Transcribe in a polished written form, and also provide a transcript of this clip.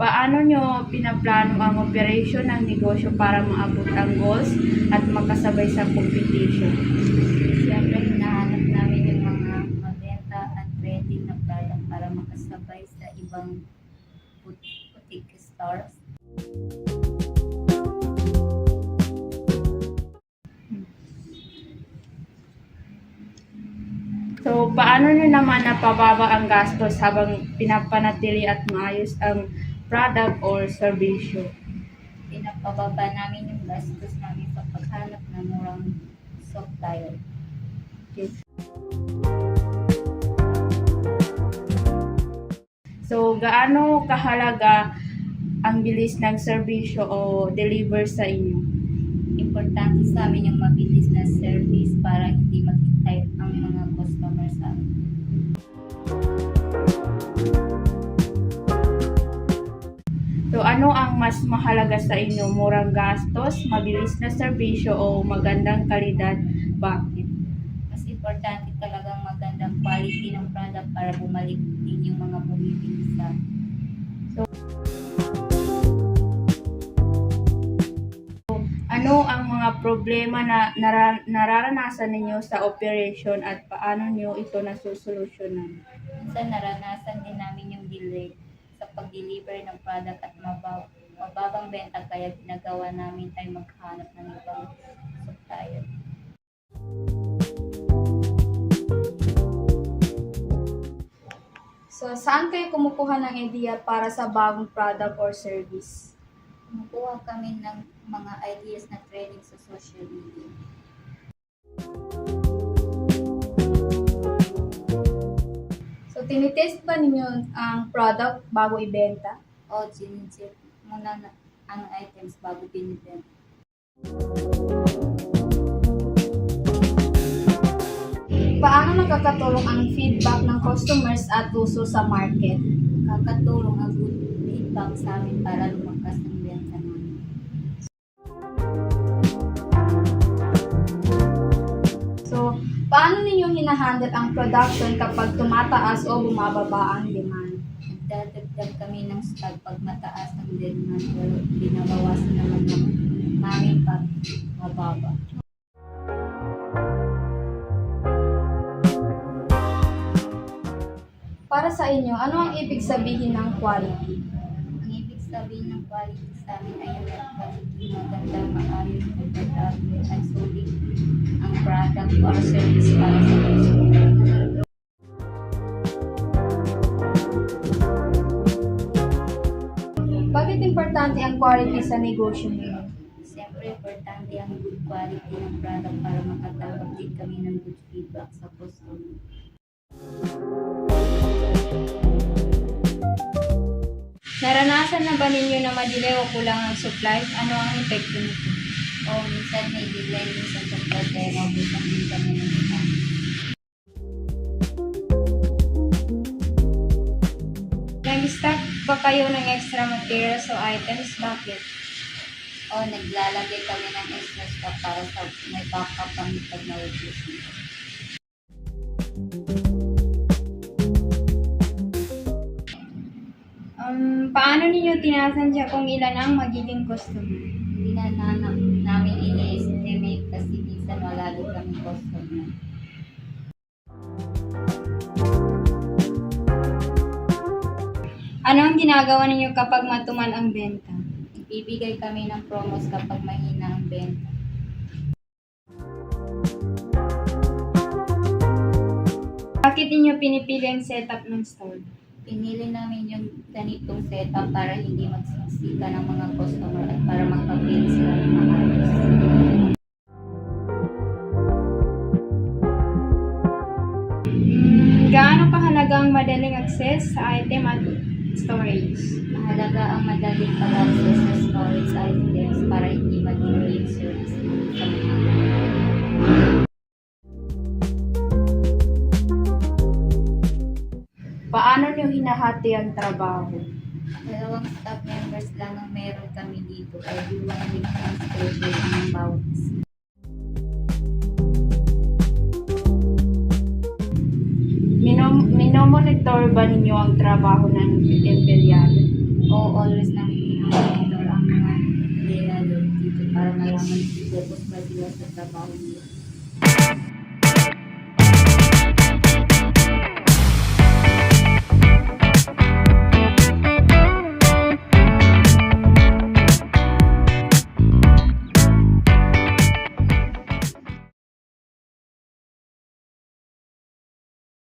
Paano nyo pinaplano ang operation ng negosyo para maabot ang goals at makasabay sa competition? Siyempre, hinahanap namin yung mga mabenta at trending na product para makasabay sa ibang boutique stores. So, paano nyo naman napababa ang gastos habang pinapanatili at maayos ang product or serbisyo? Pinapababa namin yung gastos namin sa paghanap ng murang supplier. Okay. So, gaano kahalaga ang bilis ng serbisyo o deliver sa inyo? Importante sa amin yung mabilis na service para hindi maghintay ang mga customer sa amin. So, ano ang mas mahalaga sa inyo? Murang gastos, mabilis na serbisyo o magandang kalidad? Bakit? Mas importante talagang magandang quality ng product para bumalik din yung mga bumibili sa amin. Ano ang mga problema na nararanasan ninyo sa operation at paano nyo ito nasusolusyonan? Minsan naranasan din namin yung delay sa pag-deliver ng product at mababang benta kaya ginagawa namin ay maghanap ng ibang supplier. So, saan kayo kumukuha ng idea para sa bagong product or service? Kumukuha kami ng mga ideas na trending sa social media. So, tinitest ba ninyo ang product bago ibenta? O, chinichet muna ang items bago binibenta. Paano nakakatulong ang feedback ng customers at uso sa market? Kakatulong ang good feedback sa amin para lumakas ang benta namin. So, paano ninyo hinahandle ang production kapag tumataas o bumababa ang demand? Nagdadagdag kami ng stock pag mataas ang demand pero binabawasan naman namin pag mababa. Para sa inyo, ano ang ibig sabihin ng quality? Ang ibig sabihin ng quality sa amin ay yung quality maganda, maayos, komportable, at sulit ang product or service para sa customer. Bakit importante ang quality sa negosyo niyo? Siyempre, importante ang good quality ng product para makatanggap din kami ng good feedback sa customer. Naranasan na ba ninyo na madilaw o kulang ang supplies? Ano ang epekto nito? O minsan may delay din sa supply kaya mabutan din kami ng stock. Nag-stock ba kayo ng extra materials o items? Bakit? O naglalagay kami ng extra stock para sa may backup kami pag naubos nito. Paano ninyo tinasansya kung ilan ang magiging customer? Hindi na namin ini-estimate kasi minsan wala din kami customer. Ano ang ginagawa ninyo kapag matumal ang benta? Ibibigay kami ng promos kapag mahina ang benta. Bakit ninyo pinipili ang setup ng store? Pinili namin yung ganitong setup para hindi magsiksika ng mga customer at para makapili sila ng maayos. Gaano kahalaga ang madaling access sa item at storage? Mahalaga ang madaling pag-access sa storage items para hindi mag-delay yung service sa mga. Paano nyo hinahati ang trabaho? 2 staff members lang ang meron kami dito kaya one week ang schedule ng bawat isa. Minomonitor ba ninyo ang trabaho ng empleyado? always namin i-monitor ang mga empleyado dito para malaman kung focus ba sila sa trabaho nila.